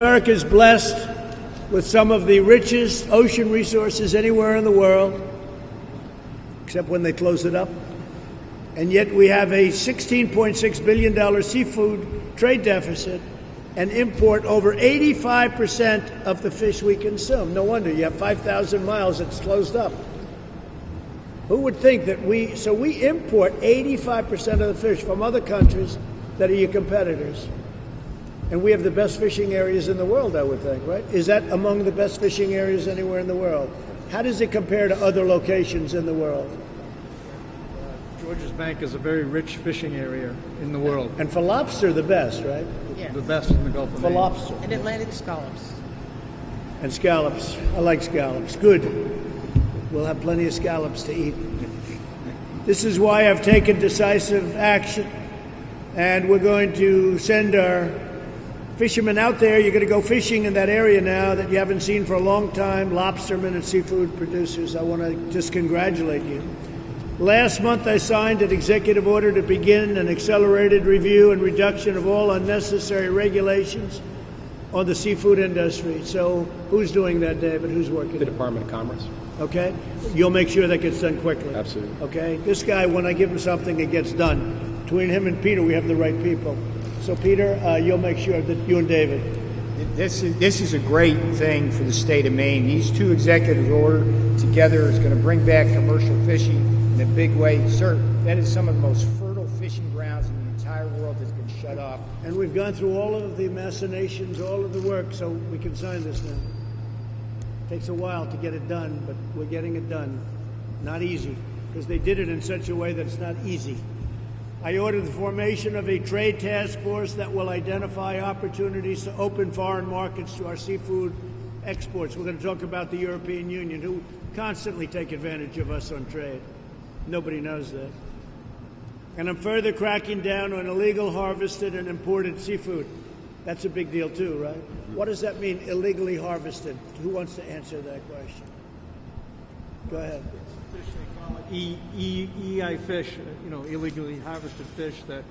America is blessed with some of the richest ocean resources anywhere in the world, except when they close it up. And yet we have a $16.6 billion seafood trade deficit and import over 85% of the fish we consume. No wonder you have 5,000 miles that's closed up. Who would think that we import 85% of the fish from other countries that are your competitors. And we have the best fishing areas in the world, I would think, right? Is that among the best fishing areas anywhere in the world? How does it compare to other locations in the world? Georges Bank is a very rich fishing area in the world. And for lobster, the best, right? Yeah. The best in the Gulf of For Maine. lobster. And Atlantic scallops. And scallops. I like scallops. Good. We'll have plenty of scallops to eat. This is why I've taken decisive action. And we're going to send our fishermen out there. You're going to go fishing in that area now that you haven't seen for a long time, lobstermen and seafood producers. I want to just congratulate you. Last month, I signed an executive order to begin an accelerated review and reduction of all unnecessary regulations on the seafood industry. So who's doing that, David? Who's working? The Department of Commerce. Okay. You'll make sure that gets done quickly. Absolutely. Okay. This guy, when I give him something, it gets done. Between him and Peter, we have the right people. So, Peter, you'll make sure that you and David. This is a great thing for the state of Maine. These two executive orders together is going to bring back commercial fishing in a big way. Sir, that is some of the most fertile fishing grounds in the entire world that's been shut off. And we've gone through all of the machinations, all of the work, so we can sign this now. It takes a while to get it done, but we're getting it done. Not easy, because they did it in such a way that it's not easy. I ordered the formation of a trade task force that will identify opportunities to open foreign markets to our seafood exports. We're going to talk about the European Union, who constantly take advantage of us on trade. Nobody knows that. And I'm further cracking down on illegal harvested and imported seafood. That's a big deal too, right? What does that mean, illegally harvested? Who wants to answer that question? Go ahead. Fish, they call it EI fish, illegally harvested fish that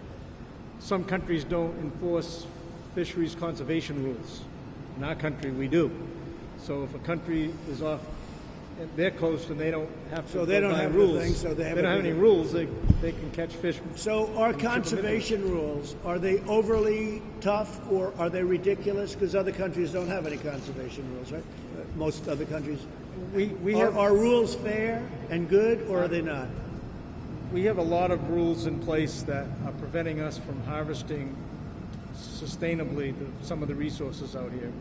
some countries don't enforce fisheries conservation rules. In our country, we do. So if a country is off their coast and they don't have to, so they don't have rules. The thing, so they don't have any rules. They can catch fish. So our conservation rules, are they overly tough or are they ridiculous? Because other countries don't have any conservation rules, right? Most other countries. Are rules fair and good, or are they not? We have a lot of rules in place that are preventing us from harvesting sustainably some of the resources out here.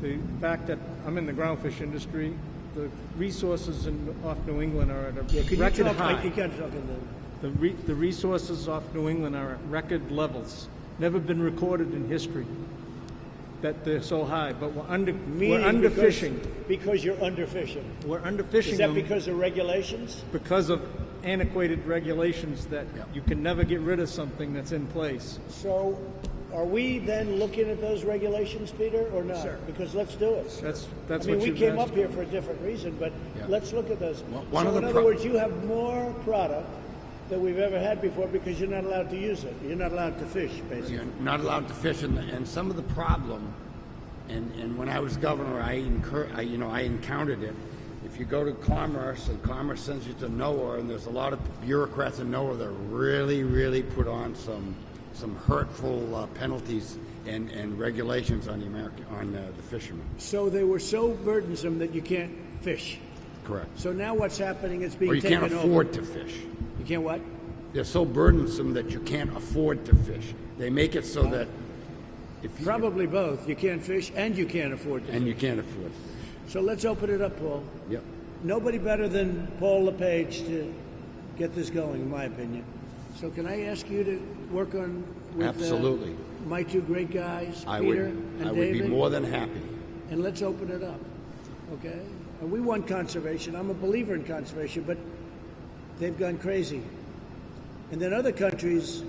The fact that I'm in the groundfish industry, the resources off New England are at a record high. You can't talk in The resources off New England are at record levels, never been recorded in history. That they're so high, but we're underfishing. Because you're underfishing. We're underfishing. Is that because of regulations? Because of antiquated regulations that you can never get rid of something that's in place. So, are we then looking at those regulations, Peter, or not? Sure. Because let's do it. That's I mean, what we came up here for a different reason, but let's look at those. Well, in other words, you have more product than we've ever had before because you're not allowed to use it. You're not allowed to fish, basically. You're not allowed to fish, and some of the problem, and when I was governor, I encountered it. If you go to Commerce, and Commerce sends you to NOAA, and there's a lot of bureaucrats in NOAA that really put on some hurtful penalties and regulations on the fishermen. So they were so burdensome that you can't fish. Correct. So now what's happening is being Or you taken can't over. afford to fish. You can't what? They're so burdensome that you can't afford to fish. They make it so that if you Probably both. You can't fish and you can't afford to and fish. you can't afford to fish. So let's open it up, Paul. Yep. Nobody better than Paul LePage to get this going, in my opinion. So can I ask you to work on with Absolutely. My two great guys, I Peter would and I would David? be more than happy. And let's open it up, okay? And we want conservation. I'm a believer in conservation, but they've gone crazy. And then other countries,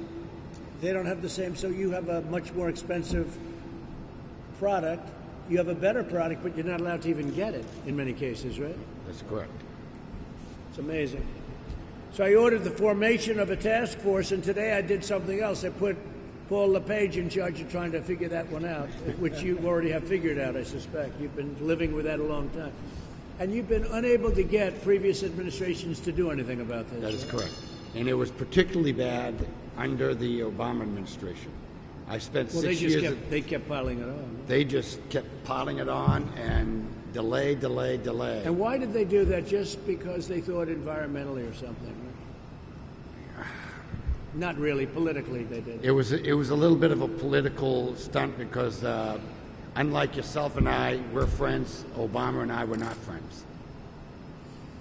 they don't have the same, so you have a much more expensive product. You have a better product, but you're not allowed to even get it in many cases, right? That's correct. It's amazing. So I ordered the formation of a task force, and today I did something else. I put Paul LePage in charge of trying to figure that one out, which you already have figured out, I suspect. You've been living with that a long time. And you've been unable to get previous administrations to do anything about this. That is correct. And it was particularly bad under the Obama administration. I spent Well, 6 years. they kept piling it on. They just kept piling it on and delay. And why did they do that? Just because they thought environmentally or something? Not really. Politically, they did. It was a little bit of a political stunt because, unlike yourself and I, we're friends. Obama and I were not friends,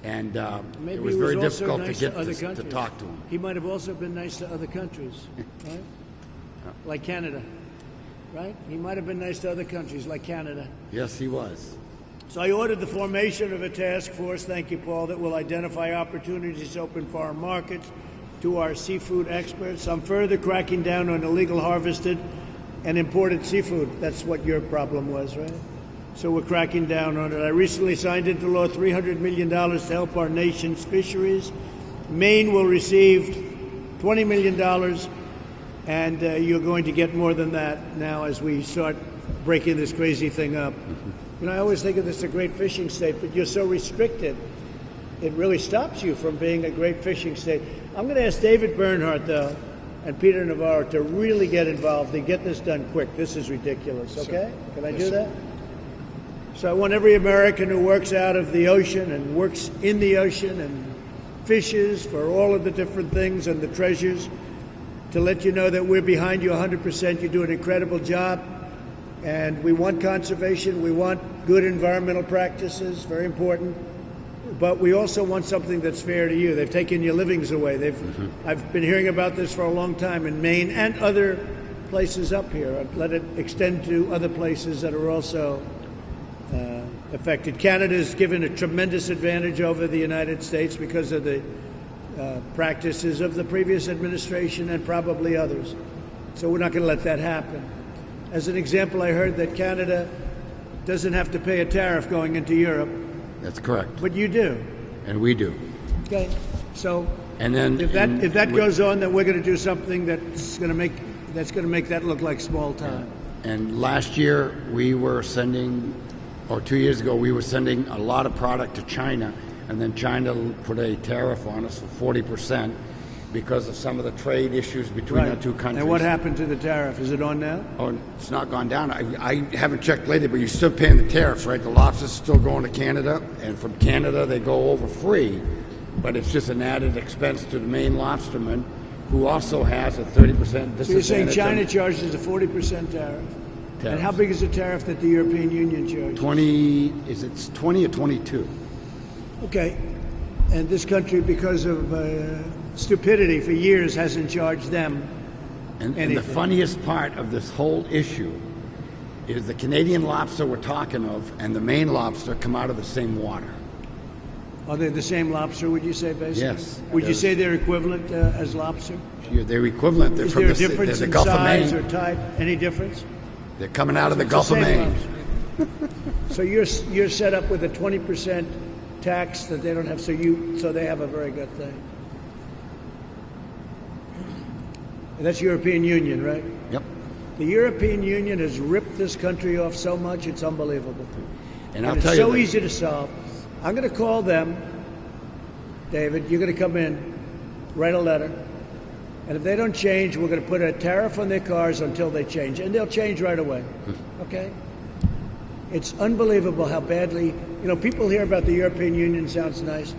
and it was very difficult to get to talk to him. He might have also been nice to other countries, right? Like Canada, right? He might have been nice to other countries, like Canada. Yes, he was. So I ordered the formation of a task force, thank you, Paul, that will identify opportunities to open foreign markets to our seafood experts. I'm further cracking down on illegal harvested and imported seafood. That's what your problem was, right? So we're cracking down on it. I recently signed into law $300 million to help our nation's fisheries. Maine will receive $20 million, and you're going to get more than that now as we start breaking this crazy thing up. You know, I always think of this as a great fishing state, but you're so restricted, it really stops you from being a great fishing state. I'm going to ask David Bernhardt, though, and Peter Navarro to really get involved and get this done quick. This is ridiculous, okay? Can I do that? So I want every American who works out of the ocean and works in the ocean and fishes for all of the different things and the treasures to let you know that we're behind you 100%. You do an incredible job. And we want conservation, we want good environmental practices, very important. But we also want something that's fair to you. They've taken your livings away. I've been hearing about this for a long time in Maine and other places up here. I've let it extend to other places that are also affected. Canada is given a tremendous advantage over the United States because of the practices of the previous administration and probably others. So we're not going to let that happen. As an example, I heard that Canada doesn't have to pay a tariff going into Europe. That's correct. But you do. And we do. Okay. So and then if that goes on, then we're going to do something that's going to make that look like small time. And last year we were sending, or 2 years ago, we were sending a lot of product to China, and then China put a tariff on us for 40%. Because of some of the trade issues between our two countries. And what happened to the tariff? Is it on now? Oh, it's not gone down. I haven't checked lately, but you're still paying the tariffs, right? The lobster's still going to Canada, and from Canada they go over free. But it's just an added expense to the Maine lobsterman, who also has a 30% disadvantage. So you're saying China charges a 40% tariff? And how big is the tariff that the European Union charges? 20, is it 20 or 22? Okay. And this country, because of stupidity for years, hasn't charged them anything. And the funniest part of this whole issue is the Canadian lobster we're talking of and the Maine lobster come out of the same water. Are they the same lobster, would you say, basically? Yes. Would you say they're equivalent as lobster? Yeah, they're equivalent. They're is from there a difference in Gulf size of Maine. Or type? Any difference? They're coming out of the Gulf of Maine. So you're set up with a 20% tax that they don't have, so they have a very good thing. And that's European Union, right? Yep. The European Union has ripped this country off so much, it's unbelievable. And I'll it's tell you, so easy to solve. I'm going to call them, David. You're going to come in, write a letter, and if they don't change, we're going to put a tariff on their cars until they change, and they'll change right away. Okay? It's unbelievable how badly, people hear about the European Union, sounds nice.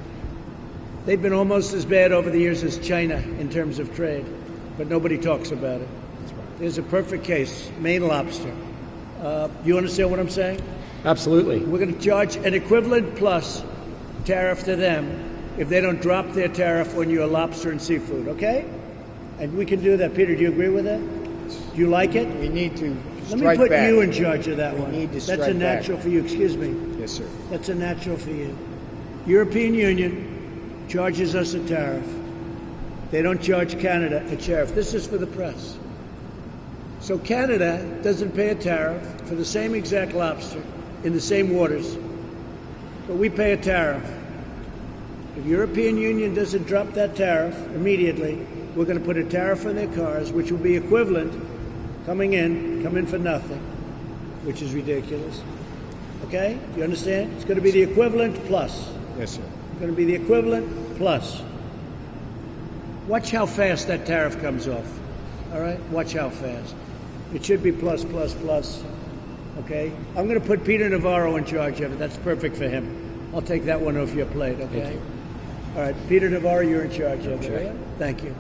They've been almost as bad over the years as China in terms of trade, but nobody talks about it. That's right. There's a perfect case, Maine lobster. You understand what I'm saying? Absolutely. We're going to charge an equivalent plus tariff to them if they don't drop their tariff on your lobster and seafood, okay? And we can do that. Peter, do you agree with that? Do you like it? We need to Let strike me put back. you in charge of that one. Need to That's strike a natural back. for you. Excuse me. Yes, sir. That's a natural for you. European Union charges us a tariff. They don't charge Canada a tariff. This is for the press. So Canada doesn't pay a tariff for the same exact lobster in the same waters, but we pay a tariff. If European Union doesn't drop that tariff immediately, we're going to put a tariff on their cars, which will be equivalent come in for nothing, which is ridiculous. Okay? Do you understand? It's going to be the equivalent plus. Yes, sir. It's going to be the equivalent plus. Watch how fast that tariff comes off. All right? Watch how fast. It should be plus, plus, plus. Okay? I'm going to put Peter Navarro in charge of it. That's perfect for him. I'll take that one off your plate, okay? Thank you. All right, Peter Navarro, you're in charge of it. Okay. Right? Thank you.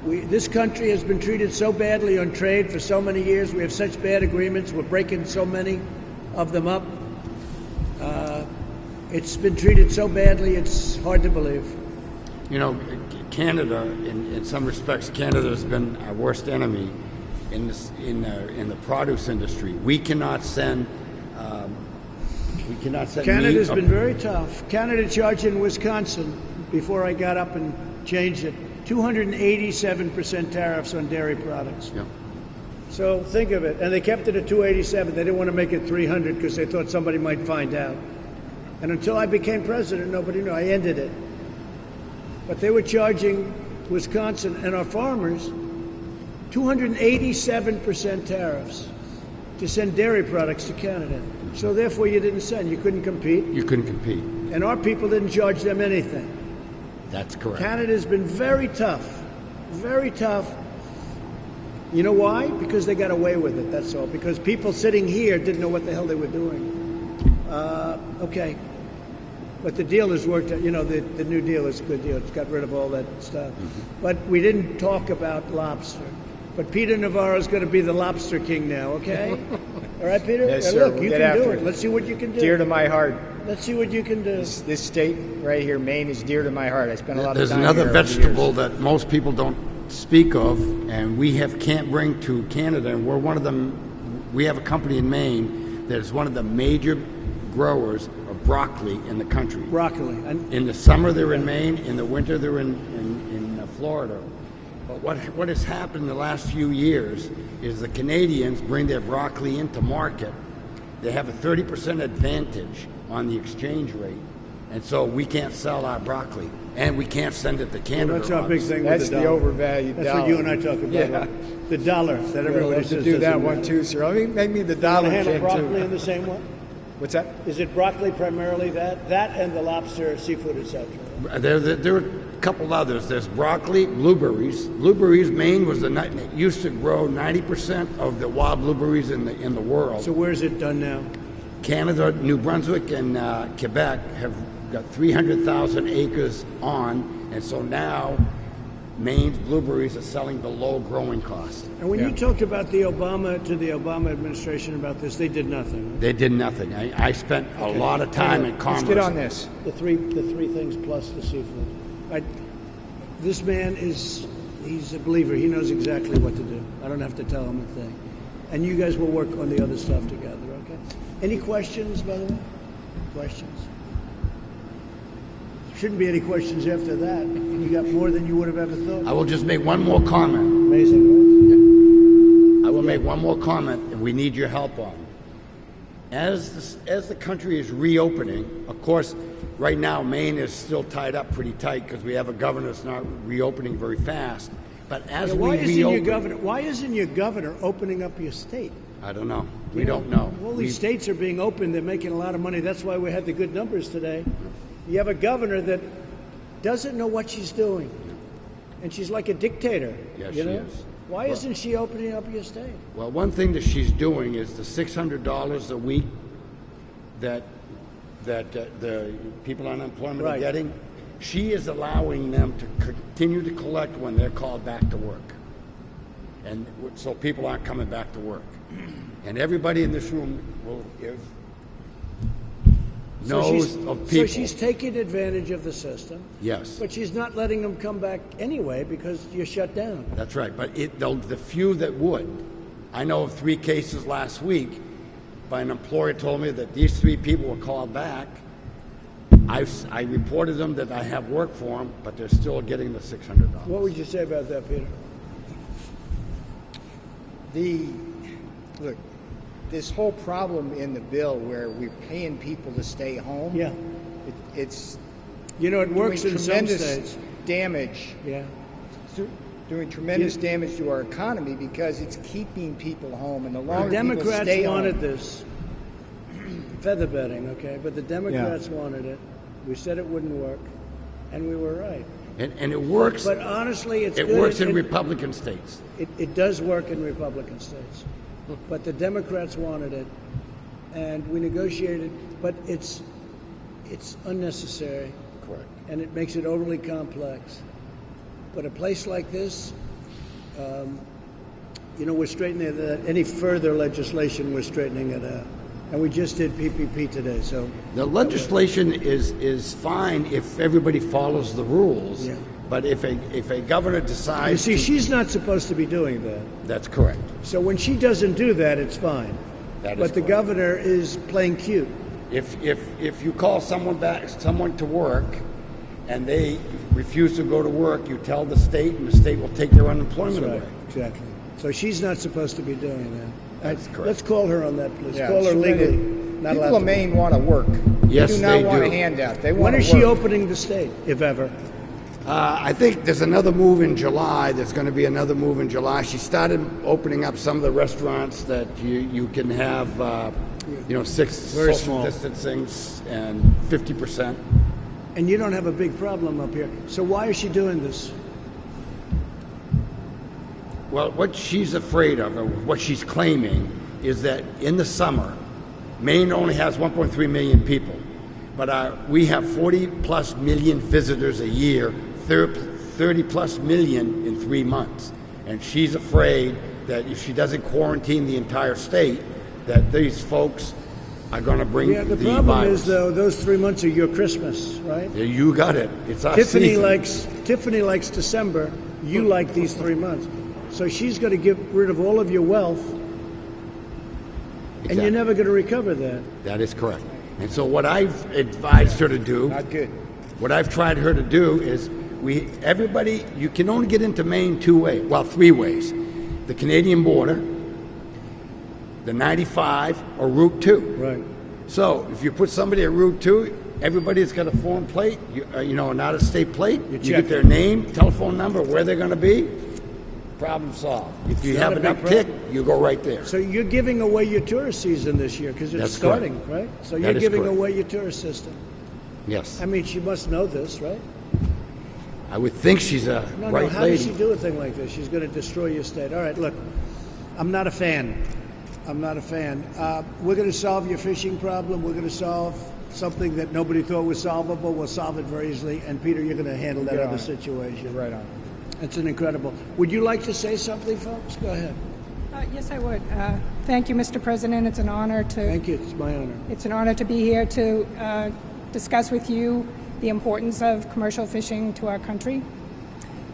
This country has been treated so badly on trade for so many years. We have such bad agreements. We're breaking so many of them up. It's been treated so badly, it's hard to believe. You know, Canada, in some respects, Canada has been our worst enemy in the produce industry. We cannot send. Canada's been very tough. Canada charged in Wisconsin, before I got up and changed it, 287% tariffs on dairy products. Yeah. So think of it. And they kept it at 287. They didn't want to make it 300 because they thought somebody might find out. And until I became president, nobody knew. I ended it. But they were charging Wisconsin and our farmers 287% tariffs to send dairy products to Canada. So therefore you didn't send. You couldn't compete. You couldn't compete. And our people didn't charge them anything. That's correct. Canada's been very tough. Very tough. You know why? Because they got away with it, that's all. Because people sitting here didn't know what the hell they were doing. Okay. But the deal has worked out. You know, the new deal is a good deal. It's got rid of all that stuff. Mm-hmm. But we didn't talk about lobster. But Peter Navarro's going to be the lobster king now, okay? All right, Peter? Yes, Look, sir. you We'll can do it. it. Let's see what you can do. Dear to my heart. Let's see what you can do. This state right here, Maine, is dear to my heart. I spent a lot of There's time another here over the vegetable years. that most people don't speak of, and can't bring to Canada. And we're one of them. We have a company in Maine that is one of the major growers of broccoli in the country. Broccoli. In the summer, they're in Maine. In the winter, they're in Florida. But what has happened in the last few years is the Canadians bring their broccoli into market. They have a 30% advantage on the exchange rate, and so we can't sell our broccoli, and we can't send it to Canada. Well, that's our big thing That's with the the dollar. overvalued That's dollar. what you and I talk about. Yeah. Right? The dollar that I'd everybody love says to do that doesn't one matter. too, sir. I mean, make me the You dollar want to handle king broccoli too. in the same way? What's that? Is it broccoli primarily that and the lobster, seafood, etc.? There are a couple others. There's broccoli, blueberries. Blueberries, Maine used to grow 90% of the wild blueberries in the world. So where is it done now? Canada, New Brunswick, and Quebec have got 300,000 acres on, and so now Maine's blueberries are selling below growing cost. And when Yeah. you talked about the Obama administration about this, they did nothing. They did nothing. I spent a lot of time in Commerce. Let's get on this. The three things plus the seafood. This man he's a believer. He knows exactly what to do. I don't have to tell him a thing. And you guys will work on the other stuff together, okay? Any questions, by the way? Questions? Shouldn't be any questions after that. You got more than you would have ever thought. I will just make one more comment. Amazing, right? I will make one more comment, and we need your help on. As the country is reopening, of course, right now Maine is still tied up pretty tight because we have a governor that's not reopening very fast. But as we reopen, why isn't your governor opening up your state? I don't know. We don't know. All these states are being open. They're making a lot of money. That's why we had the good numbers today. You have a governor that doesn't know what she's doing, and she's like a dictator. Yes, you know? she is. Why isn't she opening up your state? Well, one thing that she's doing is the $600 a week that the people on unemployment are Right. getting. She is allowing them to continue to collect when they're called back to work, and so people aren't coming back to work. And everybody in this room knows of people. So she's taking advantage of the system. Yes. But she's not letting them come back anyway because you're shut down. That's right. But the few that would, I know of 3 cases last week. By an employer told me that these 3 people were called back. I reported them that I have work for them, but they're still getting the $600. What would you say about that, Peter? Look, this whole problem in the bill where we're paying people to stay home. Yeah. It's You know, it works doing in some tremendous states. damage Yeah. doing tremendous damage to our economy because it's keeping people home. And the longer The people Democrats stay wanted home, this. Feather bedding, okay? But the Democrats wanted it. We said it wouldn't work, and we were right. And it works. But honestly, it works in Republican states. It does work in Republican states. But the Democrats wanted it, and we negotiated, but it's unnecessary. Correct. And it makes it overly complex. But a place like this, we're straightening it out. Any further legislation, we're straightening it out. And we just did PPP today, so. The legislation is fine if everybody follows the rules. Yeah. But if a governor You decides see, she's not supposed to be doing that. that's correct. So when she doesn't do that, it's fine. That is But the correct. governor is playing cute. If you call someone to work and they refuse to go to work, you tell the state, and the state will take their unemployment away. Exactly. So she's not supposed to be doing that. That's correct. Let's call her on that, please. yeah, Call her it's legally. tremendous. Not People allowed of to. Maine want to work. Yes, they do not want do. a handout. They When want to is work. she opening the state, if ever? I think there's another move in July. There's going to be another move in July. She started opening up some of the restaurants that you can have, 6 Very social small. distancing and 50%. And you don't have a big problem up here. So why is she doing this? Well, what she's afraid of, or what she's claiming, is that in the summer, Maine only has 1.3 million people, but we have 40-plus million visitors a year, 30-plus million in 3 months. And she's afraid that if she doesn't quarantine the entire state, that these folks are going to bring Yeah, the the problem virus. is, though, those 3 months are your Christmas, right? Yeah, you got it. It's our Tiffany season. likes December. You like these 3 months. So she's going to get rid of all of your wealth, and Exactly. you're never going to recover that. That is correct. And so what I've advised her to do, Not good. what I've tried her to do is you can only get into Maine 3 ways. The Canadian border, the 95, or Route 2. Right. So if you put somebody at Route 2, everybody's got a foreign plate, an out-of-state plate. You check get their name, telephone number, where they're going to be. Problem solved. If you It's have not an a big uptick, problem. you go right there. So you're giving away your tourist season this year because it's That's correct. starting, right? So That you're is giving correct. away your tourist system. Yes. I mean, she must know this, right? I would think she's a No, right how lady. does she do a thing like this? She's going to destroy your state. All right, look, I'm not a fan. We're going to solve your fishing problem. We're going to solve something that nobody thought was solvable. We'll solve it very easily. And Peter, you're going to handle that You're other on. situation. You're right on. It's an incredible. Would you like to say something, folks? Go ahead. Yes, I would. Thank you, Mr. President. It's an honor to. Thank you. It's my honor. It's an honor to be here to discuss with you the importance of commercial fishing to our country.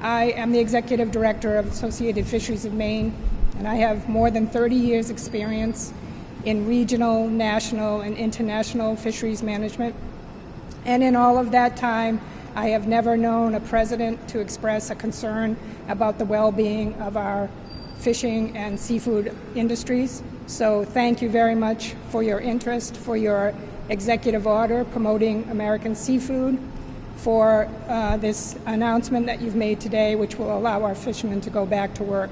I am the executive director of Associated Fisheries of Maine, and I have more than 30 years' experience in regional, national, and international fisheries management. And in all of that time, I have never known a president to express a concern about the well-being of our fishing and seafood industries. So thank you very much for your interest, for your executive order promoting American seafood, for this announcement that you've made today, which will allow our fishermen to go back to work.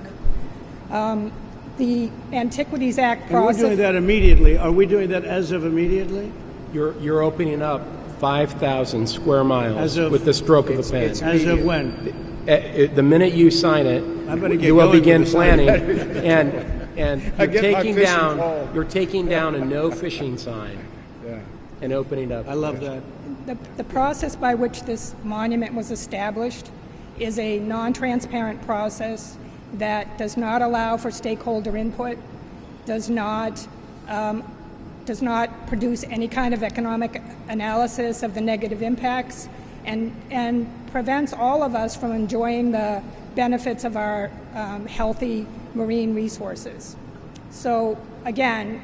The Antiquities Act And we're process. doing that immediately. Are we doing that as of immediately? You're opening up 5,000 square miles As of- with the stroke of a pen. As of when? The minute you sign it, I better get you will going begin with the sign. planning, and I you're get my taking fishing down pole. you're taking down a no fishing sign Yeah. and opening up. I love that. The process by which this monument was established is a non-transparent process that does not allow for stakeholder input, does not produce any kind of economic analysis of the negative impacts, and prevents all of us from enjoying the benefits of our healthy marine resources. So again,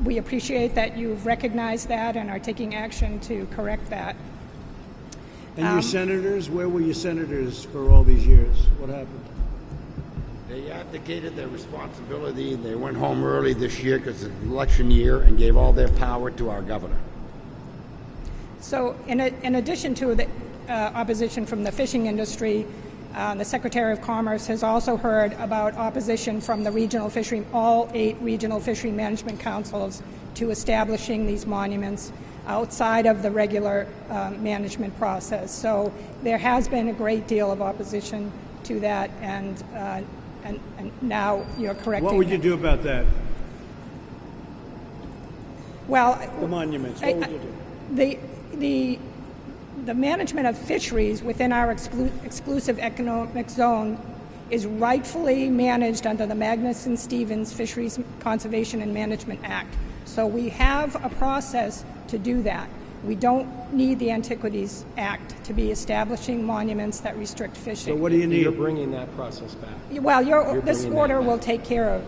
we appreciate that you've recognized that and are taking action to correct that. And your senators, where were your senators for all these years? What happened? They abdicated their responsibility. They went home early this year because it's election year and gave all their power to our governor. So in addition to the opposition from the fishing industry, The Secretary of Commerce has also heard about opposition from the all 8 regional fishery management councils to establishing these monuments outside of the regular management process. So there has been a great deal of opposition to that, and now you're correcting What would you it. do about that? Well, The monuments, what would you do? the management of fisheries within our exclusive economic zone is rightfully managed under the Magnuson-Stevens Fisheries Conservation and Management Act. So we have a process to do that. We don't need the Antiquities Act to be establishing monuments that restrict fishing. So what do you need? You're bringing that process back. Well, this bringing that order back. will take care of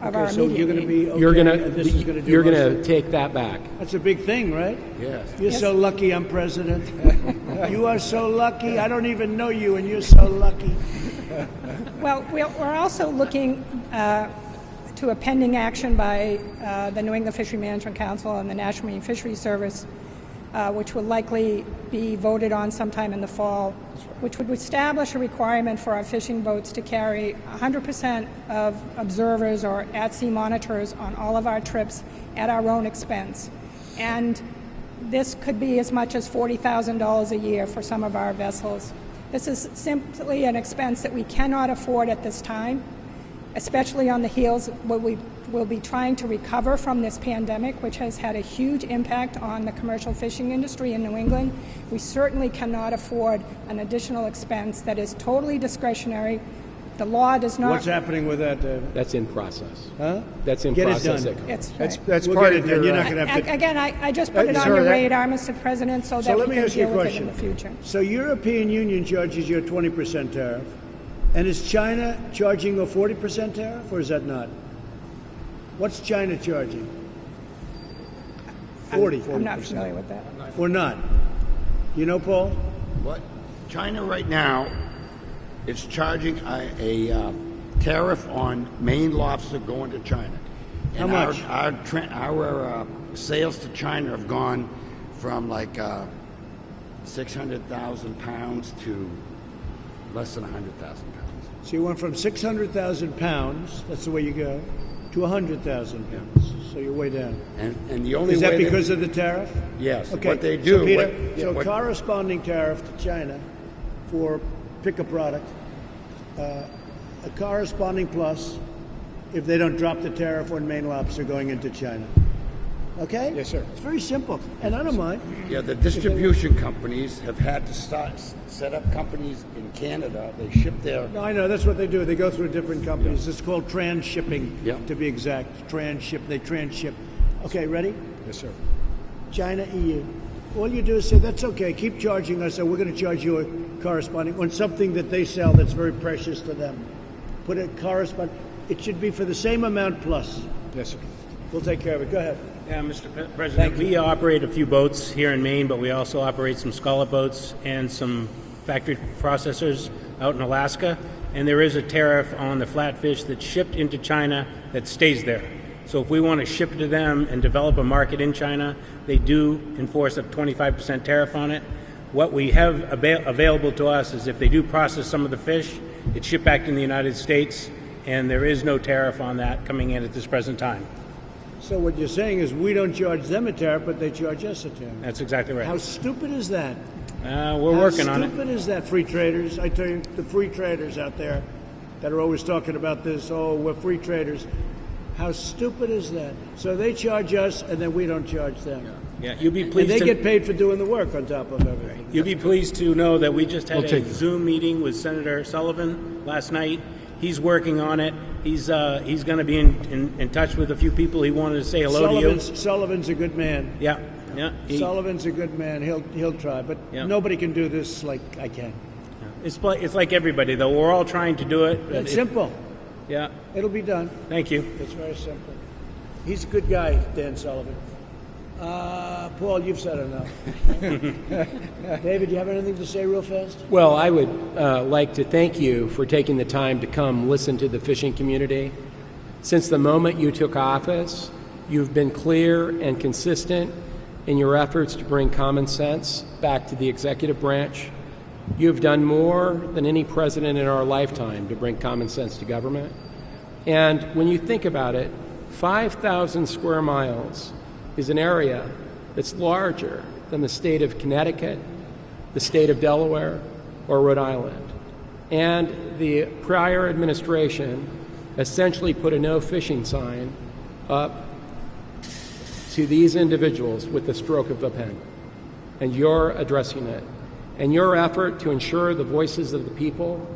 our So immediate you're going to need. be okay, You're and gonna this is going to do you're most gonna of it. take that back. That's a big thing, right? Yes. You're Yes. so lucky I'm president. You are so lucky. I don't even know you, and you're so lucky. Well, we're also looking to a pending action by the New England Fishery Management Council and the National Marine Fisheries Service, which will likely be voted on sometime in the fall, which would establish a requirement for our fishing boats to carry 100% of observers or at-sea monitors on all of our trips at our own expense. And this could be as much as $40,000 a year for some of our vessels. This is simply an expense that we cannot afford at this time, especially on the heels where we will be trying to recover from this pandemic, which has had a huge impact on the commercial fishing industry in New England. We certainly cannot afford an additional expense that is totally discretionary. The law does not... What's happening with that, David? That's in process. Huh? That's in Get it process. done. It's That's We'll part get of it done. your. You're not going to have to... Again, I just put it on Sir, your that- radar, Mr. President, so So that let we me can ask you a deal with it in question. the future. So European Union charges you a 20% tariff, and is China charging a 40% tariff, or is that not? What's China charging? 40%. I'm not familiar with that. Or not? You know, Paul? What? China right now is charging a tariff on Maine lobster going to China. How And much? Our sales to China have gone from like 600,000 pounds to less than 100,000 pounds. So you went from 600,000 pounds, that's the way you go, to 100,000 pounds. So you're way down. And the only Is that way because of the tariff? Yes. Okay. What they do. So, Peter, what- corresponding tariff to China for pick a product, a corresponding plus if they don't drop the tariff on Maine lobster going into China. Okay? Yes, sir. It's very simple, and I don't mind. Yeah, the distribution companies have had to set up companies in Canada. They ship their. No, I know, that's what they do. They go through different companies. It's called transshipping, Yeah. to be exact. They transship. Okay, ready? Yes, sir. China, EU. All you do is say, that's okay, keep charging us, and we're going to charge you a corresponding on something that they sell that's very precious to them. Put a corresponding. It should be for the same amount plus. Yes, sir. We'll take care of it. Go ahead. Yeah, Mr. President, we operate a few boats here in Maine, but we also operate some scallop boats and some factory processors out in Alaska. And there is a tariff on the flatfish that's shipped into China that stays there. So if we want to ship it to them and develop a market in China, they do enforce a 25% tariff on it. What we have available to us is if they do process some of the fish, it's shipped back in the United States, and there is no tariff on that coming in at this present time. So what you're saying is we don't charge them a tariff, but they charge us a tariff. That's exactly right. How stupid is that? We're working on How it. stupid is that, free traders? I tell you, the free traders out there that are always talking about this, oh, we're free traders. How stupid is that? So they charge us, and then we don't charge them. Yeah, you'll be And pleased they to get paid for doing the work on top of everything. You'll be pleased to know that we just had We'll a take it. Zoom meeting with Senator Sullivan last night. He's working on it. He's going to be in touch with a few people. He wanted to say hello to you. Sullivan's a good man. Yeah. Sullivan's a good man. He'll try, but Yeah. nobody can do this like I can. It's like everybody, though. We're all trying to do it. It's simple. Yeah. It'll be done. Thank you. It's very simple. He's a good guy, Dan Sullivan. Paul, you've said enough. David, you have anything to say real fast? Well, I would like to thank you for taking the time to come listen to the fishing community. Since the moment you took office, you've been clear and consistent in your efforts to bring common sense back to the executive branch. You have done more than any president in our lifetime to bring common sense to government. And when you think about it, 5,000 square miles is an area that's larger than the state of Connecticut, the state of Delaware, or Rhode Island. And the prior administration essentially put a no fishing sign up to these individuals with the stroke of a pen. And you're addressing it. And your effort to ensure the voices of the people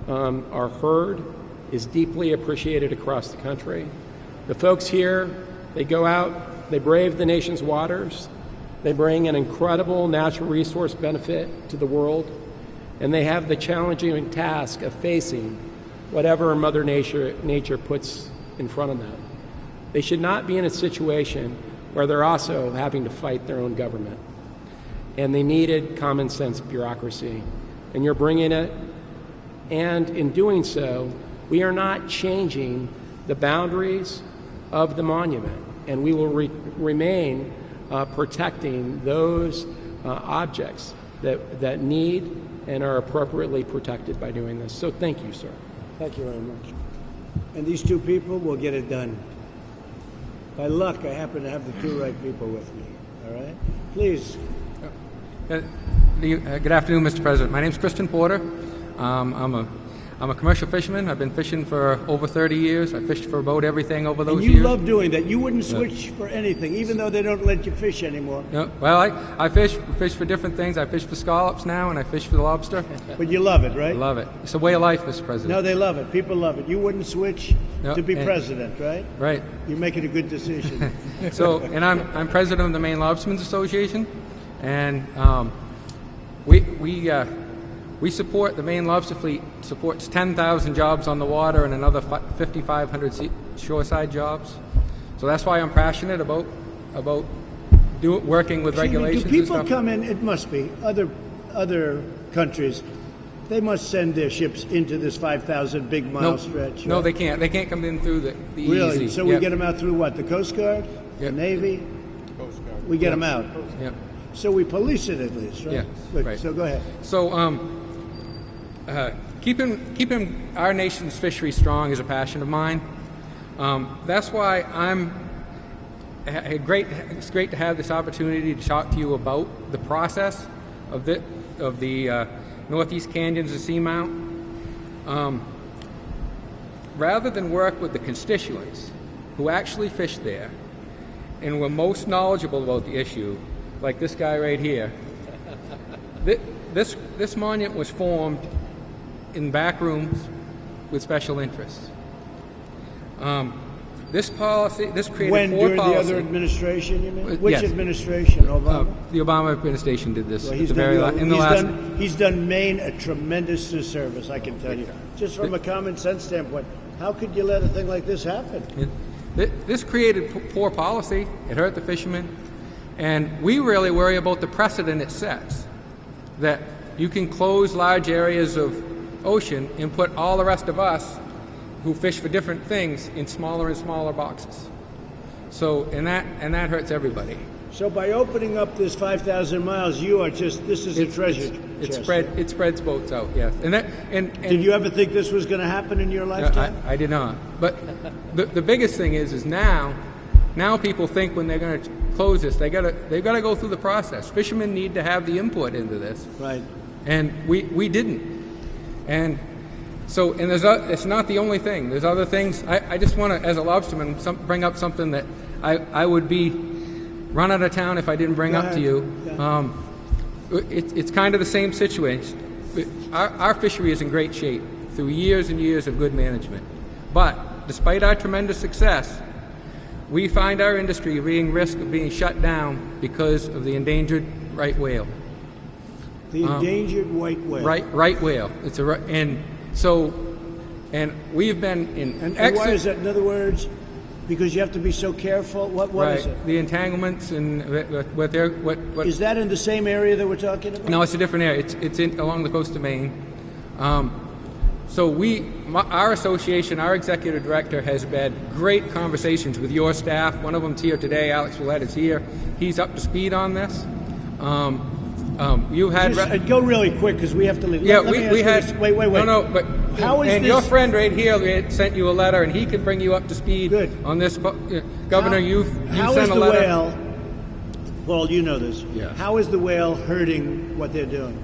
are heard is deeply appreciated across the country. The folks here, they go out, they brave the nation's waters, they bring an incredible natural resource benefit to the world, and they have the challenging task of facing whatever Mother Nature puts in front of them. They should not be in a situation where they're also having to fight their own government. And they needed common sense bureaucracy. And you're bringing it. And in doing so, we are not changing the boundaries of the monument. And we will remain protecting those objects that need and are appropriately protected by doing this. So thank you, sir. Thank you very much. And these two people will get it done. By luck, I happen to have the two right people with me. All right? Please. Good afternoon, Mr. President. My name is Christian Porter. I'm a commercial fisherman. I've been fishing for over 30 years. I fished for about everything over those years. And you love doing that. You wouldn't switch for anything, even though they don't let you fish anymore. No, well, I fish for different things. I fish for scallops now, and I fish for the lobster. But you love it, right? I love it. It's a way of life, Mr. President. No, they love it. People love it. You wouldn't switch to be president, right? Right. You're making a good decision. And I'm president of the Maine Lobstermen's Association, and we support the Maine Lobster Fleet supports 10,000 jobs on the water and another 5,500 shoreside jobs. So that's why I'm passionate about working with regulations. Do people come in? It must be other countries. They must send their ships into this 5,000 big mile stretch. Right? No, they can't. They can't come in through the really? easy. So we get them out through what? The Coast Guard, the Navy. Coast Guard. We get them out. Yep. So we police it at least, right? Yeah. Good. Right. So go ahead. So keeping our nation's fishery strong is a passion of mine. That's why it's great to have this opportunity to talk to you about the process of the Northeast Canyons of Seamount. Rather than work with the constituents who actually fish there and were most knowledgeable about the issue, like this guy right here, this monument was formed in back rooms with special interests. This created four during policy. the other administration, you mean? Which Yes. administration? Obama? The Obama administration did this. Well, he's done Maine a tremendous disservice, I can tell you. Just from a common sense standpoint, how could you let a thing like this happen? This created poor policy. It hurt the fishermen. And we really worry about the precedent it sets, that you can close large areas of ocean and put all the rest of us who fish for different things in smaller and smaller boxes. So, and that hurts everybody. So by opening up this 5,000 miles, this is a treasure chest. It spreads boats out, yes. And did you ever think this was going to happen in your lifetime? I did not. But the biggest thing is now people think when they're going to close this, they've got to go through the process. Fishermen need to have the input into this. Right. And we didn't. And so, it's not the only thing. There's other things. I just want to, as a lobsterman, bring up something that I would be run out of town if I didn't bring up to you. Yeah. It's kind of the same situation. Our fishery is in great shape through years and years of good management. But despite our tremendous success, we find our industry being risk of being shut down because of the endangered right whale. The endangered white whale. Right whale. And we've been in. And why is that? In other words, because you have to be so careful. What is it? The entanglements and what is that in the same area that we're talking about? No, it's a different area. It's along the coast of Maine. So our association, our executive director, has had great conversations with your staff. One of them's here today. Alex Willett is here. He's up to speed on this. You had Just, go really quick because we have to leave. yeah, Let me we ask you had this. Wait. no, but How is and this? your friend right here sent you a letter, and he can bring you up to speed Good. on this. Governor, you How sent is a the letter. whale? Paul, you know this. Yes. How is the whale hurting what they're doing?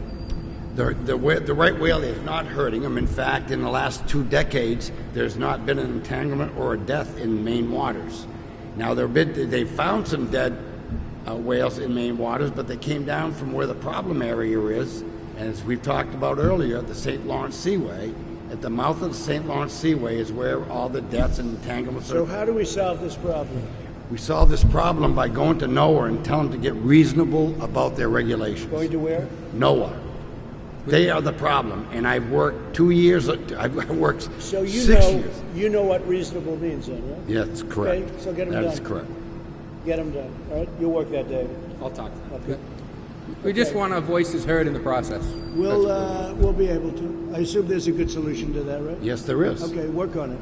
The right whale is not hurting them. In fact, in the last 2 decades, there's not been an entanglement or a death in Maine waters. Now, they found some dead whales in Maine waters, but they came down from where the problem area is, and as we've talked about earlier, the St. Lawrence Seaway. At the mouth of the St. Lawrence Seaway is where all the deaths and entanglements So are. how do we solve this problem? We solve this problem by going to NOAA and telling them to get reasonable about their regulations. Going to where? NOAA. They are the problem, and I've worked 2 years. I've worked So you 6 know, years. you know what reasonable means, then, right? Yeah, that's correct. Okay, so get 'em That done. is correct. Get them done. All right, you'll work that, David. I'll talk to them. Okay. We just want our voices heard in the process. We'll be able to. I assume there's a good solution to that, right? Yes, there is. Okay, work on it.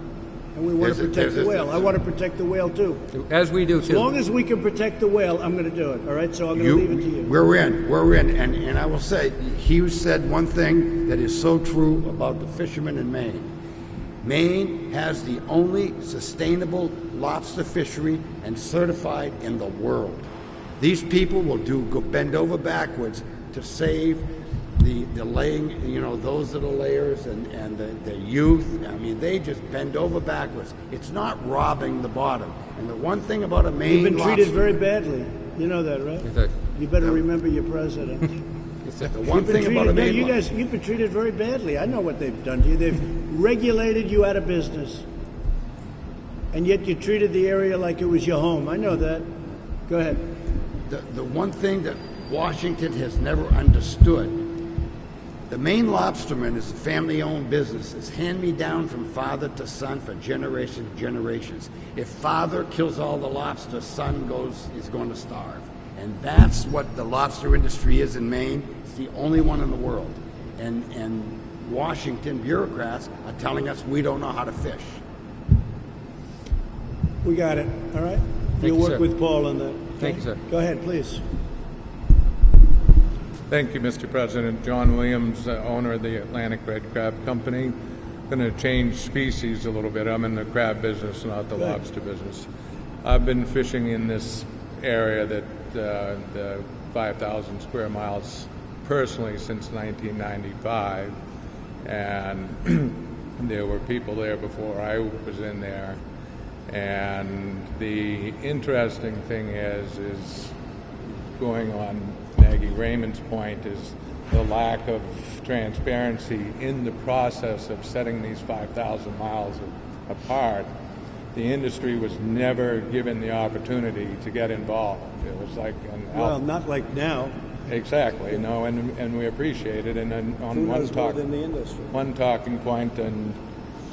And we want to There's a- protect the there's a- whale. I want to protect the whale too. As we do As too. long as we can protect the whale, I'm going to do it. All right, so I'm going to leave it to you. We're in, and I will say, he said one thing that is so true about the fishermen in Maine. Maine has the only sustainable lobster fishery and certified in the world. These people will go bend over backwards to save the laying, those that are layers and the youth. I mean, they just bend over backwards. It's not robbing the bottom. And the one thing about a Maine You've been treated lobster- very badly. You know that, right? Yes, You better remember your president. the one thing about a Maine you lobster- guys, you've been treated very badly. I know what they've done to you. They've regulated you out of business. And yet you treated the area like it was your home. I know that. Go ahead. The one thing that Washington has never understood, the Maine lobsterman is a family-owned business. It's hand-me-down from father to son for generations. If father kills all the lobster, son is going to starve. And that's what the lobster industry is in Maine. It's the only one in the world. And Washington bureaucrats are telling us we don't know how to fish. We got it. All right? Thank You'll you, work sir. with Paul on that. Thank you, sir. Go ahead, please. Thank you, Mr. President. John Williams, owner of the Atlantic Red Crab Company. Going to change species a little bit. I'm in the crab business, not the lobster business. I've been fishing in this area that the 5,000 square miles personally since 1995, and there were people there before I was in there. And the interesting thing is going on Maggie Raymond's point is the lack of transparency in the process of setting these 5,000 miles apart. The industry was never given the opportunity to get involved. It was like Well, not like now. exactly, no, and we appreciate it. And then on Who one knows more than the industry? talking point, and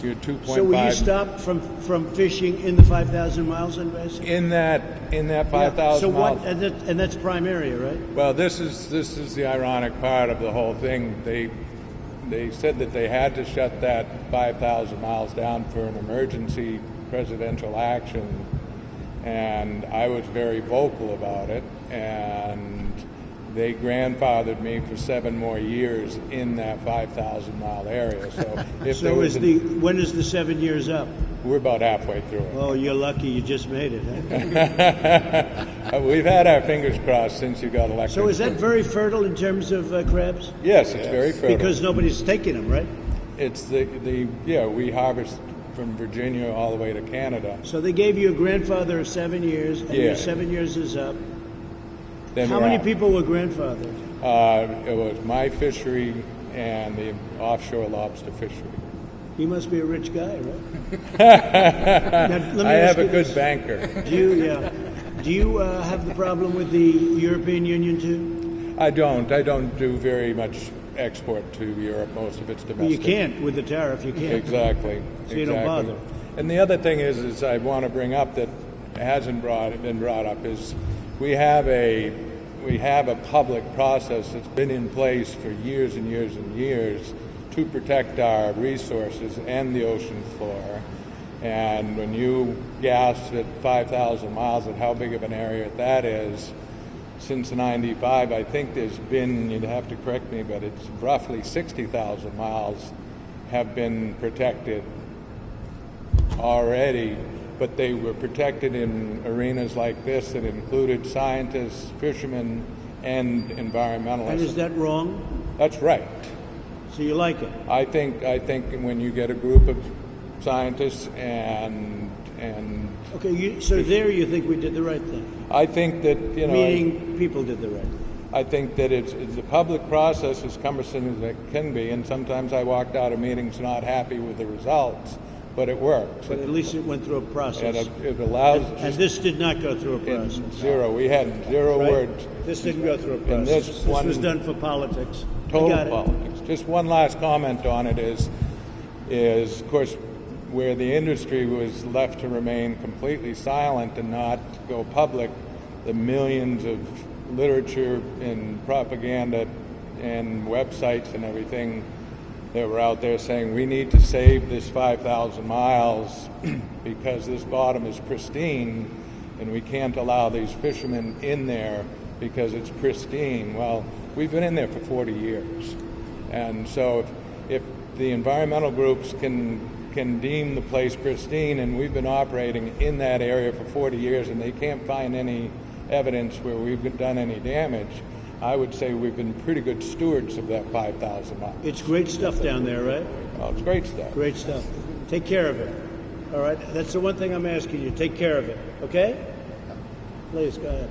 your 2.5. So will you stop from fishing in the 5,000 miles then, basically? in that Yeah. 5,000 So miles. what? And that's prime area, right? Well, this is the ironic part of the whole thing. They said that they had to shut that 5,000 miles down for an emergency presidential action, and I was very vocal about it, and they grandfathered me for 7 more years in that 5,000 mile area. So if there So was when is the 7 years up? we're about halfway through it. Oh, you're lucky you just made it, huh? We've had our fingers crossed since you got elected. So is that very fertile in terms of crabs? Yes, it's very fertile. Because nobody's taking them, right? It's we harvest from Virginia all the way to Canada. So they gave you a grandfather of 7 years, and your Yeah. 7 years is up. Then How we're many out. people were grandfathered? It was my fishery and the offshore lobster fishery. He must be a rich guy, right? Now, let me I ask have a you good this. banker. Do you have the problem with the European Union too? I don't do very much export to Europe. Most of it's domestic. Well, you can't with the tariff. You can't. Exactly. So you don't bother. And the other thing is I want to bring up that hasn't been brought up is we have a public process that's been in place for years and years and years to protect our resources and the ocean floor. And when you gasp at 5,000 miles at how big of an area that is, since '95, I think there's been, you'd have to correct me, but it's roughly 60,000 miles have been protected already, but they were protected in arenas like this that included scientists, fishermen, and environmentalists. And is that wrong? That's right. So you like it? I think when you get a group of scientists and Okay, so there you think we did the right thing? I think that, Meaning people did the right thing. I think that it's the public process, as cumbersome as it can be, and sometimes I walked out of meetings not happy with the results, but it works. But at least it went through a process. And it allows... And this did not go through a process. Zero. We had zero Right? words. This didn't go through a And process. this This one- was done for politics. I Total got it. politics. Just one last comment on it is of course, where the industry was left to remain completely silent and not go public, the millions of literature and propaganda and websites and everything that were out there saying we need to save this 5,000 miles because this bottom is pristine and we can't allow these fishermen in there because it's pristine. Well, we've been in there for 40 years. And so if the environmental groups can deem the place pristine, and we've been operating in that area for 40 years and they can't find any evidence where we've done any damage, I would say we've been pretty good stewards of that 5,000 miles. It's great stuff down there, right? Oh, it's great stuff. Great stuff. Take care of it. All right? That's the one thing I'm asking you. Take care of it. Okay? Please, go ahead.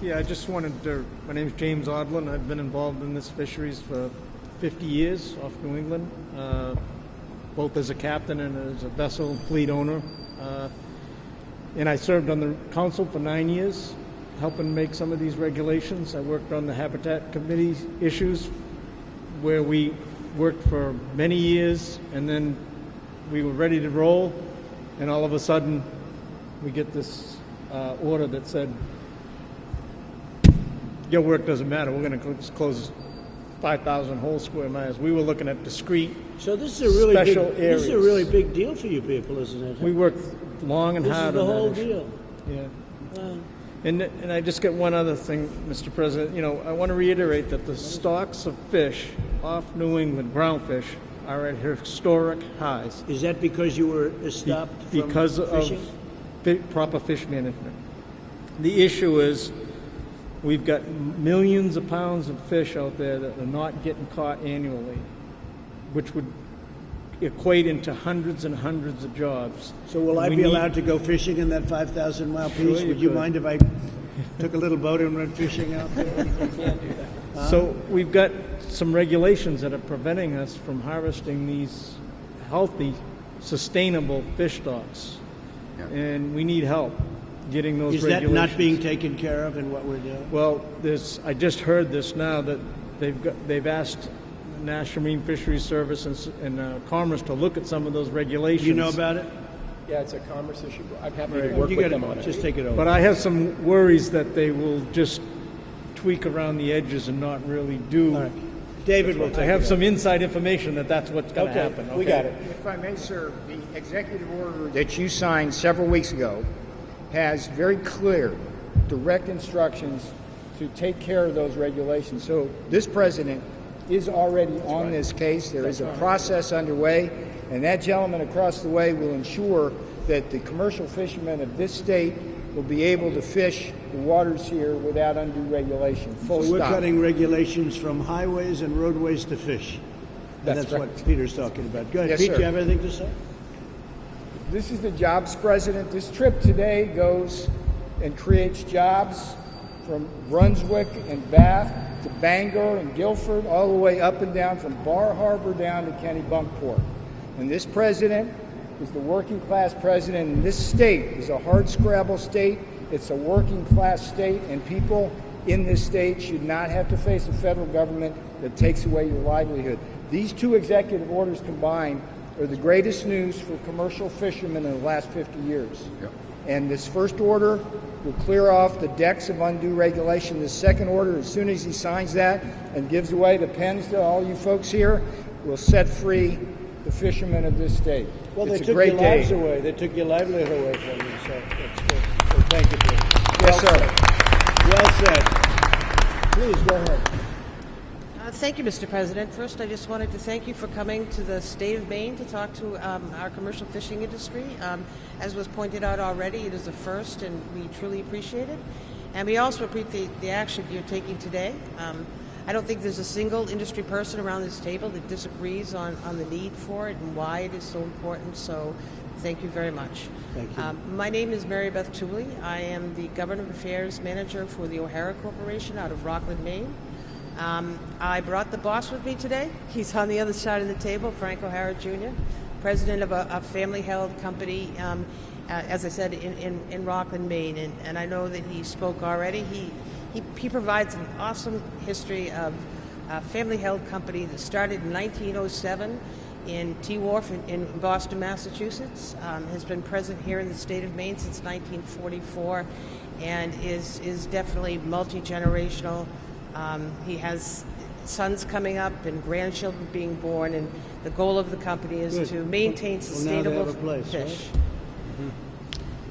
Yeah, I just wanted to, my name's James Odlin. I've been involved in this fisheries for 50 years off New England, both as a captain and as a vessel fleet owner. And I served on the council for 9 years, helping make some of these regulations. I worked on the Habitat Committee issues, where we worked for many years, and then we were ready to roll, and all of a sudden we get this order that said, your work doesn't matter, we're going to just close 5,000 whole square miles. We were looking at discrete So this is a really special big, areas. This is a really big deal for you people, isn't it? We worked long and This is hard the on whole that issue. deal. Yeah. Wow. And I just got one other thing, Mr. President. You know, I want to reiterate that the stocks of fish off New England, groundfish, are at historic highs Is that because you were stopped from because fishing? of proper fish management. The issue is we've got millions of pounds of fish out there that are not getting caught annually, which would equate into hundreds and hundreds of jobs. So will I We be need- allowed to go fishing in that 5,000-mile piece? you Would you could. mind if I took a little boat and went fishing out there? So we've got some regulations that are preventing us from harvesting these healthy, sustainable fish stocks. And we need help getting those Is that regulations. not being taken care of in what we're doing? Well, I just heard this now that they've asked the National Marine Fisheries Service and Commerce to look at some of those regulations. Do you know about it? Yeah, it's a commerce issue. I'm happy to Right. work You with gotta them on it. just take it over. But I have some worries that they will just tweak around the edges and not really do. All right. David will take I it have over. some inside information that that's what's going to Okay, happen. we got it. If I may, sir, the executive order that you signed several weeks ago has very clear, direct instructions to take care of those regulations. So this president is already on this case. There is a process underway, and that gentleman across the way will ensure that the commercial fishermen of this state will be able to fish the waters here without undue regulation. Full So we're stop. cutting regulations from highways and roadways to fish. And that's what Peter's talking about. Go ahead, Yes, Pete, sir. do you have anything to say? This is the jobs president. This trip today goes and creates jobs from Brunswick and Bath to Bangor and Guilford, all the way up and down from Bar Harbor down to Kennebunkport. And this president is the working class president. And this state is a hard scrabble state. It's a working class state, and people in this state should not have to face a federal government that takes away your livelihood. These two executive orders combined are the greatest news for commercial fishermen in the last 50 years. Yep. And this first order will clear off the decks of undue regulation. The second order, as soon as he signs that and gives away the pens to all you folks here, will set free the fishermen of this state. Well, it's they a took great your day. lives away. They took your livelihood away from you, so that's good. So thank you, Peter. Yes, sir. Well said. Please, go ahead. Thank you, Mr. President. First, I just wanted to thank you for coming to the state of Maine to talk to our commercial fishing industry. As was pointed out already, it is a first, and we truly appreciate it. And we also appreciate the action you're taking today. I don't think there's a single industry person around this table that disagrees on the need for it and why it is so important. So thank you very much. Thank you. My name is Mary Beth Tooley. I am the Government Affairs Manager for the O'Hara Corporation out of Rockland, Maine. I brought the boss with me today. He's on the other side of the table, Frank O'Hara Jr., president of a family-held company, as I said, in Rockland, Maine. And I know that he spoke already. He provides an awesome history of a family-held company that started in 1907 in T Wharf in Boston, Massachusetts, has been present here in the state of Maine since 1944, and is definitely multi-generational. He has sons coming up and grandchildren being born, and the goal of the company is to maintain sustainable fish. Right? Mm-hmm.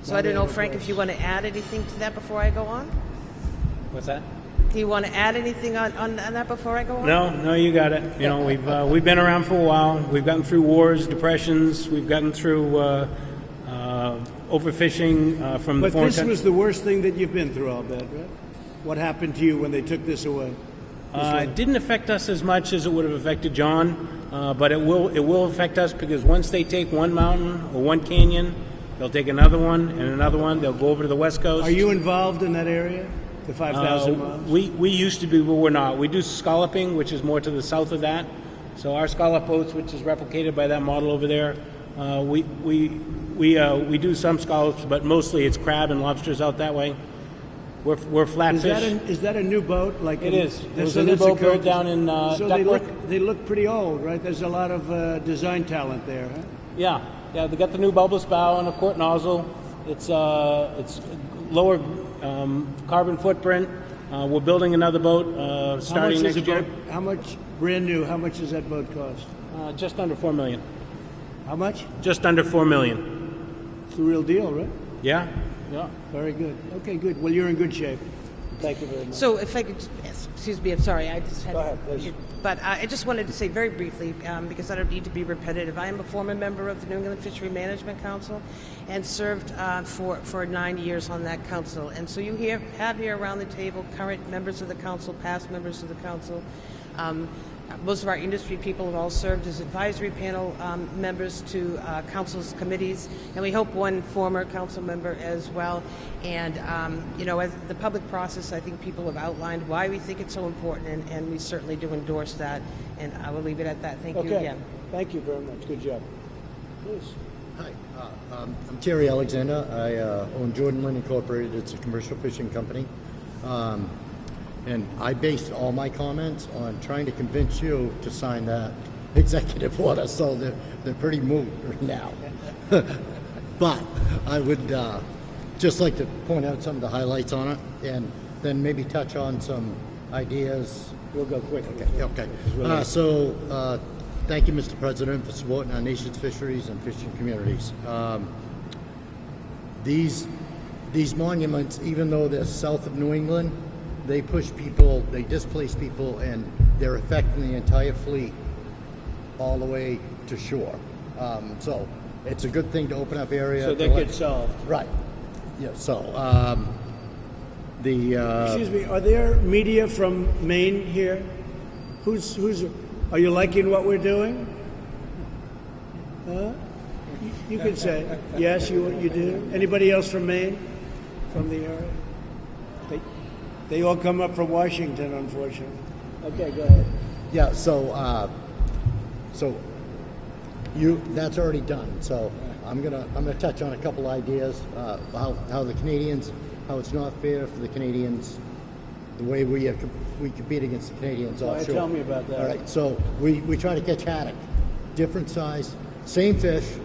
So I don't know, Frank, if you want to add anything to that before I go on? What's that? Do you want to add anything on that before I go on? No, you got it. You know, we've been around for a while. We've gotten through wars, depressions. We've gotten through overfishing from the foreign. But this was the worst thing that you've been through, I'll bet, right? What happened to you when they took this away? It didn't affect us as much as it would have affected John, but it will affect us because once they take one mountain or one canyon, they'll take another one and another one. They'll go over to the West Coast. Are you involved in that area, the 5,000 miles? We used to be, but we're not. We do scalloping, which is more to the south of that. So our scallop boats, which is replicated by that model over there, we do some scallops, but mostly it's crab and lobsters out that way. We're flatfish. Is that a new boat? Like it is. There's a new boat built down in so they look pretty old, right? There's a lot of design talent there, huh? Yeah. They got the new bulbous bow and a quart nozzle. It's lower carbon footprint. We're building another boat starting next year. How much brand new? How much does that boat cost? Just under $4 million. How much? Just under $4 million. It's the real deal, right? Yeah. Very good. Okay, good. Well, you're in good shape. Thank you very much. So if I could, excuse me, I'm sorry. I just had. Go ahead, please. But I just wanted to say very briefly, because I don't need to be repetitive, I am a former member of the New England Fishery Management Council and served for 9 years on that council. And so you have here around the table current members of the council, past members of the council. Most of our industry people have all served as advisory panel members to council's committees, and we hope one former council member as well. And, as the public process, I think people have outlined why we think it's so important, and we certainly do endorse that. And I will leave it at that. Thank you again. Thank you very much. Good job. Please. Hi, I'm Terry Alexander. I own Jordan Lynn Incorporated. It's a commercial fishing company. And I based all my comments on trying to convince you to sign that executive order, so they're pretty moved right now. But I would just like to point out some of the highlights on it, and then maybe touch on some ideas. We'll go quick. Okay. Thank you, Mr. President, for supporting our nation's fisheries and fishing communities. These monuments, even though they're south of New England, they push people, they displace people, and they're affecting the entire fleet all the way to shore. So it's a good thing to open up area. So they get solved. Right. Yeah. So excuse me. Are there media from Maine here? Who's? Are you liking what we're doing? You can say yes. You do. Anybody else from Maine? From the area? They all come up from Washington, unfortunately. Okay, go ahead. Yeah, so that's already done. So I'm gonna touch on a couple ideas, how the Canadians, how it's not fair for the Canadians, the way we compete against the Canadians offshore. Tell me about that. All right, so we try to catch haddock, different size, same fish.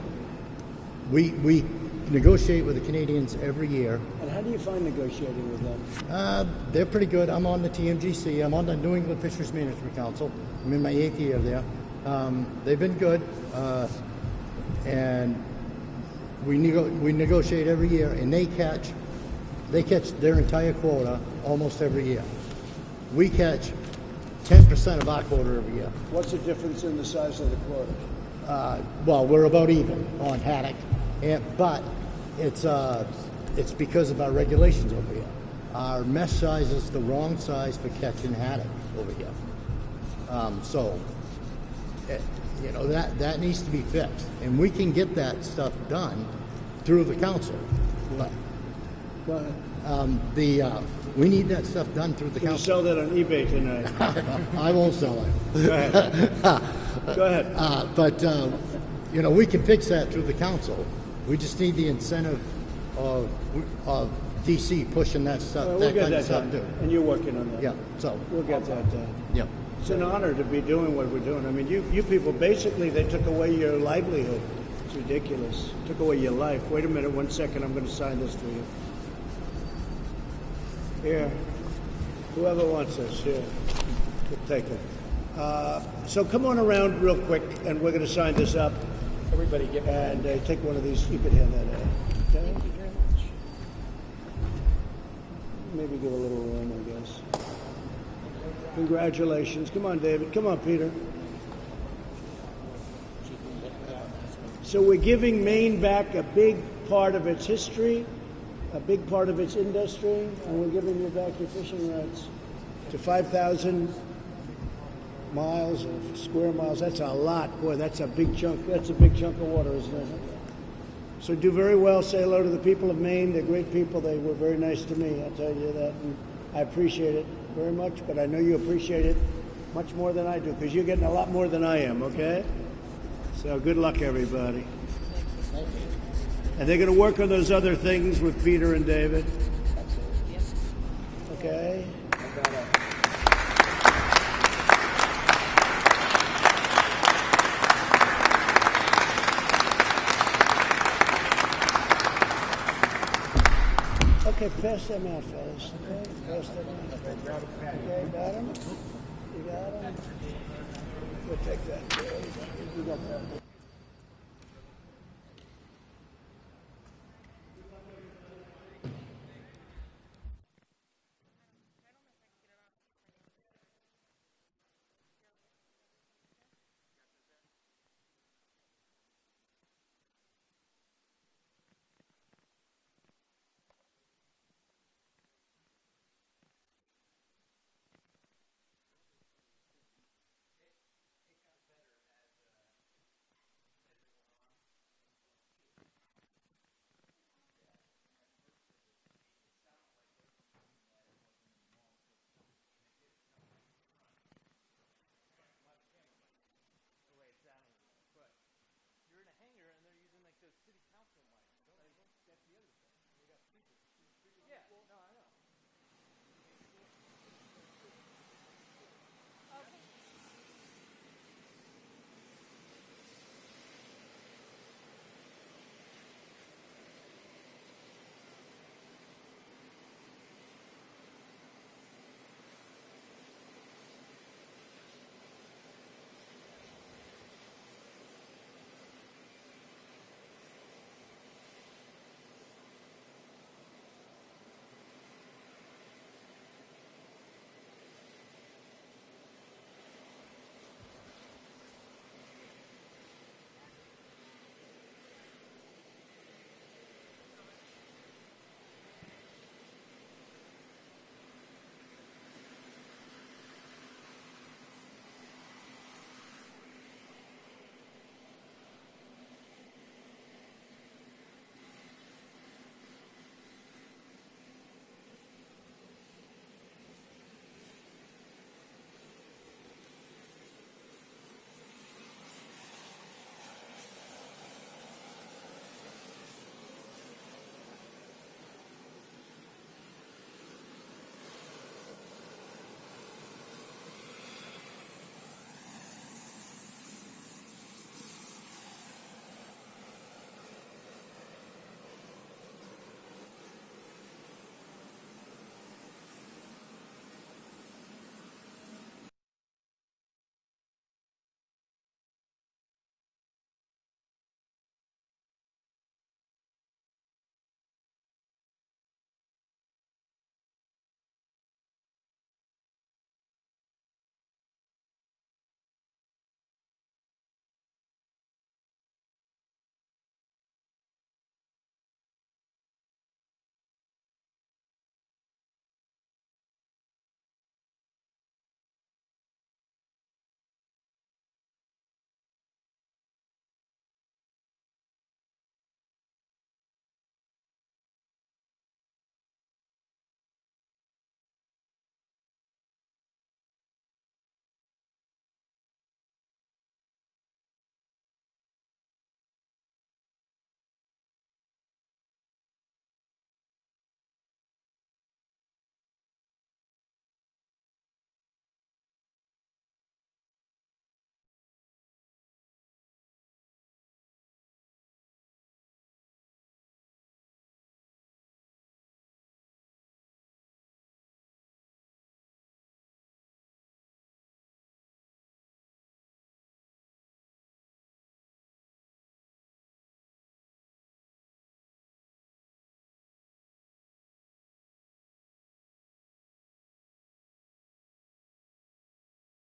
We negotiate with the Canadians every year. And how do you find negotiating with them? They're pretty good. I'm on the TMGC. I'm on the New England Fisheries Management Council. I'm in my 8th year there. They've been good, and we negotiate every year, and they catch They catch their entire quota almost every year. We catch 10% of our quota every year. What's the difference in the size of the quota? Well, we're about even on haddock, but it's because of our regulations over here. Our mesh size is the wrong size for catching haddock over here. That needs to be fixed, and we can get that stuff done through the council. But Go ahead. we need that stuff done through the You council. sell that on eBay tonight. I won't sell it. Go ahead. Go ahead. But we can fix that through the council. We just need the incentive of DC pushing that stuff. We'll that get kind of that stuff done. too. And you're working on that. Yeah. So We'll get that done. yeah. It's an honor to be doing what we're doing. I mean, you people, basically, they took away your livelihood. It's ridiculous. Took away your life. Wait a minute, 1 second. I'm going to sign this for you. Here. Whoever wants this, here. Take it. So come on around real quick, and we're going to sign this up. Everybody give me And take one of these. You could hand that out. Okay? Thank you very much. Maybe give a little room, I guess. Congratulations. Come on, David. Come on, Peter. So we're giving Maine back a big part of its history, a big part of its industry, and we're giving you back your fishing rights to 5,000 miles or square miles. That's a lot. Boy, that's a big chunk. That's a big chunk of water, isn't it? So do very well. Say hello to the people of Maine. They're great people. They were very nice to me. I'll tell you that. And I appreciate it very much, but I know you appreciate it much more than I do because you're getting a lot more than I am, okay? So good luck, everybody. And they're going to work on those other things with Peter and David. Okay? Okay, pass them out, fellas. Okay, pass them out. Okay, got them? You got them? We'll take that. You got that.